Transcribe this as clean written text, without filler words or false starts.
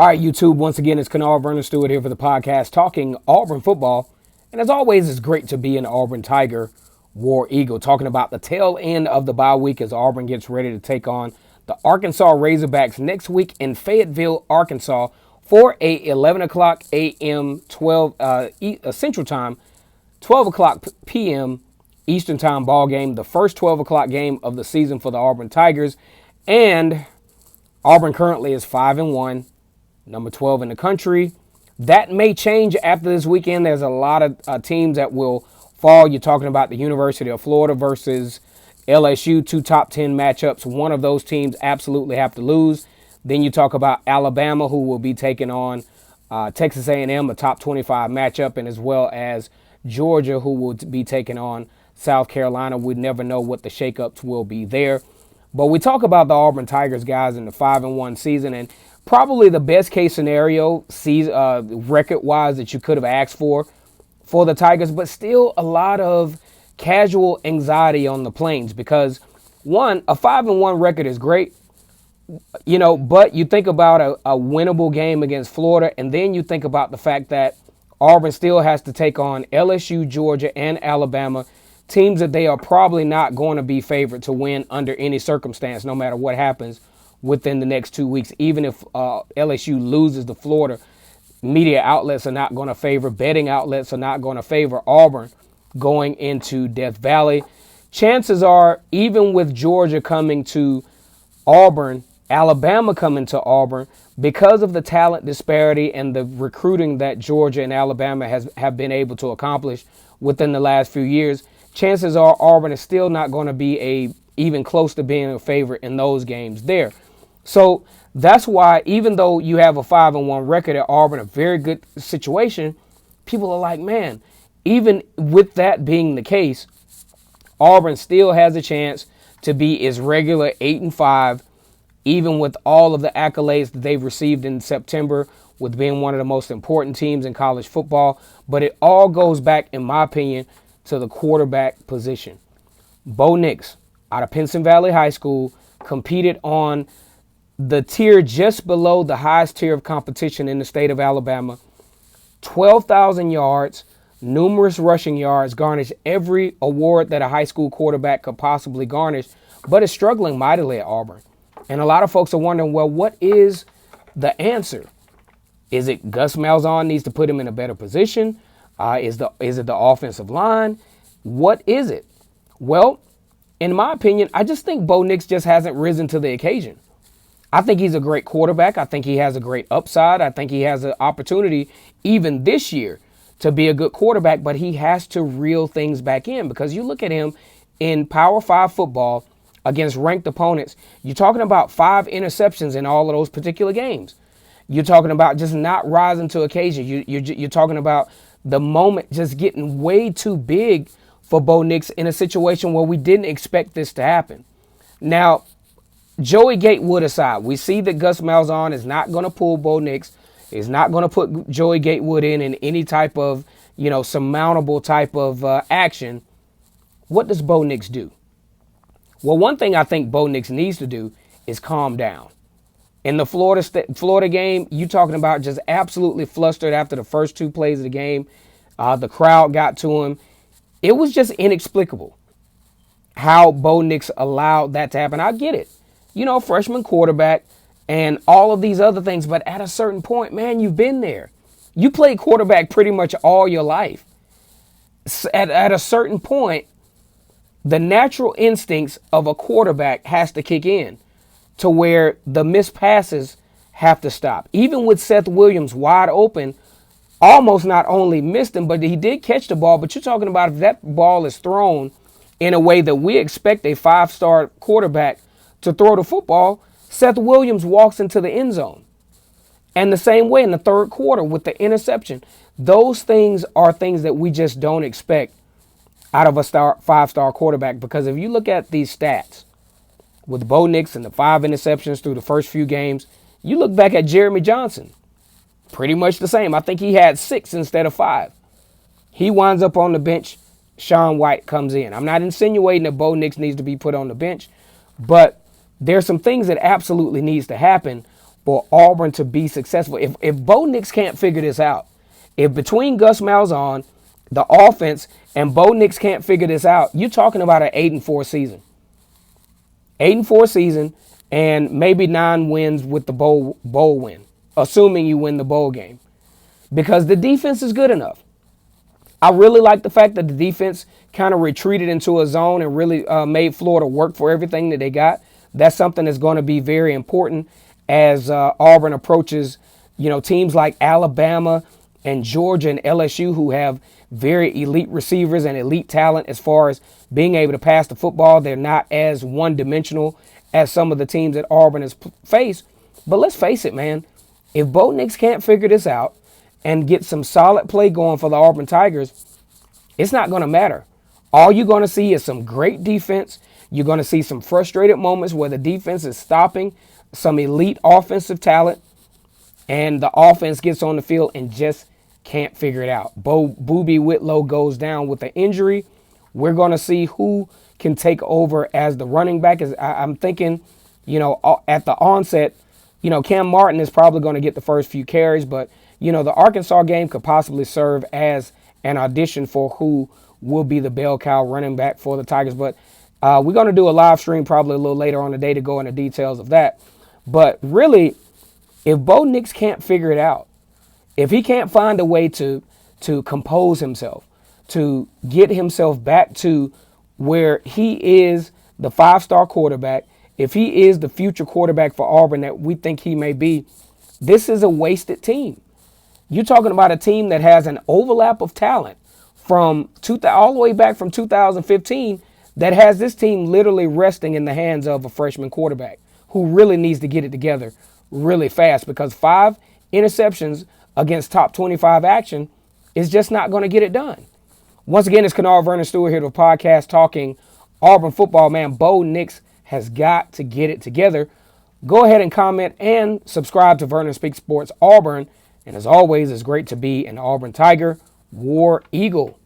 All right, YouTube, once again, it's Kennard Vernon Stewart here for the podcast talking Auburn football. And as always, it's great to be an Auburn Tiger War Eagle, talking about the tail end of the bye week as Auburn gets ready to take on the Arkansas Razorbacks next week in Fayetteville, Arkansas for a 11 o'clock a.m. Central Time, 12 o'clock p.m. Eastern Time ball game, the first 12 o'clock game of the season for the Auburn Tigers. And Auburn currently is 5-1. Number 12 in the country. That may change after this weekend. There's a lot of teams that will fall. You're talking about the University of Florida versus LSU, two top 10 matchups. One of those teams absolutely have to lose. Then you talk about Alabama, who will be taking on Texas A&M, a top 25 matchup, and as well as Georgia, who will be taking on South Carolina. We never know what the shakeups will be there. But we talk about the Auburn Tigers, guys, in the 5-1 season, and probably the best case scenario record-wise that you could have asked for the Tigers, but still a lot of casual anxiety on the Plains because, one, a 5-1 record is great, but you think about a winnable game against Florida, and then you think about the fact that Auburn still has to take on LSU, Georgia, and Alabama, teams that they are probably not going to be favored to win under any circumstance, no matter what happens within the next 2 weeks. Even if LSU loses to Florida, media outlets are not going to favor, betting outlets are not going to favor Auburn going into Death Valley. Chances are, even with Georgia coming to Auburn, Alabama coming to Auburn, because of the talent disparity and the recruiting that Georgia and Alabama have been able to accomplish within the last few years, chances are Auburn is still not going to be even close to being a favorite in those games there. So that's why, even though you have a 5-1 record at Auburn, a very good situation, people are like, man, even with that being the case, Auburn still has a chance to be its regular 8-5, even with all of the accolades that they've received in September with being one of the most important teams in college football. But it all goes back, in my opinion, to the quarterback position. Bo Nix, out of Pinson Valley High School, competed on the tier just below the highest tier of competition in the state of Alabama. 12,000 yards, numerous rushing yards, garnished every award that a high school quarterback could possibly garnish, but is struggling mightily at Auburn. And a lot of folks are wondering, well, what is the answer? Is it Gus Malzahn needs to put him in a better position? Is it the offensive line? What is it? Well, in my opinion, I just think Bo Nix just hasn't risen to the occasion. I think he's a great quarterback. I think he has a great upside. I think he has an opportunity even this year to be a good quarterback, but he has to reel things back in because you look at him in Power 5 football against ranked opponents. You're talking about 5 interceptions in all of those particular games. You're talking about just not rising to occasion. You're talking about the moment just getting way too big for Bo Nix in a situation where we didn't expect this to happen. Now, Joey Gatewood aside, we see that Gus Malzahn is not going to pull Bo Nix, is not going to put Joey Gatewood in any type of, surmountable type of action. What does Bo Nix do? Well, one thing I think Bo Nix needs to do is calm down. In the Florida game, you talking about just absolutely flustered after the first 2 plays of the game. The crowd got to him. It was just inexplicable how Bo Nix allowed that to happen. I get it. Freshman quarterback and all of these other things. But at a certain point, man, you've been there. You played quarterback pretty much all your life. At a certain point, the natural instincts of a quarterback has to kick in to where the missed passes have to stop. Even with Seth Williams wide open, almost not only missed him, but he did catch the ball. But you're talking about if that ball is thrown in a way that we expect a 5-star quarterback to throw the football, Seth Williams walks into the end zone. And the same way in the third quarter with the interception. Those things are things that we just don't expect out of a 5-star quarterback. Because if you look at these stats with Bo Nix and the 5 interceptions through the first few games, you look back at Jeremy Johnson, pretty much the same. I think he had 6 instead of 5. He winds up on the bench. Sean White comes in. I'm not insinuating that Bo Nix needs to be put on the bench, but there's some things that absolutely needs to happen for Auburn to be successful. If Bo Nix can't figure this out, if between Gus Malzahn, the offense, and Bo Nix can't figure this out, you're talking about an 8-4 season. 8-4 season, and maybe 9 wins with the bowl win, assuming you win the bowl game, because the defense is good enough. I really like the fact that the defense kind of retreated into a zone and really made Florida work for everything that they got. That's something that's going to be very important as Auburn approaches, teams like Alabama and Georgia and LSU, who have very elite receivers and elite talent as far as being able to pass the football. They're not as one-dimensional as some of the teams that Auburn has faced. But let's face it, man. If Bo Nix can't figure this out and get some solid play going for the Auburn Tigers, it's not going to matter. All you're going to see is some great defense. You're going to see some frustrated moments where the defense is stopping some elite offensive talent, and the offense gets on the field and just can't figure it out. Boobie Whitlow goes down with an injury. We're going to see who can take over as the running back. I'm thinking, at the onset, Cam Martin is probably going to get the first few carries, but, the Arkansas game could possibly serve as an audition for who will be the bell cow running back for the Tigers. But we're going to do a live stream probably a little later on today to go into details of that. But really, if Bo Nix can't figure it out, if he can't find a way to compose himself, to get himself back to where he is the 5-star quarterback, if he is the future quarterback for Auburn that we think he may be, this is a wasted team. You're talking about a team that has an overlap of talent from all the way back from 2015 that has this team literally resting in the hands of a freshman quarterback who really needs to get it together really fast, because 5 interceptions against top 25 action is just not going to get it done. Once again, it's Kennard Vernon Stewart here to a podcast talking Auburn football. Man, Bo Nix has got to get it together. Go ahead and comment and subscribe to Vernon Speaks Sports Auburn. And as always, it's great to be an Auburn Tiger, War Eagle.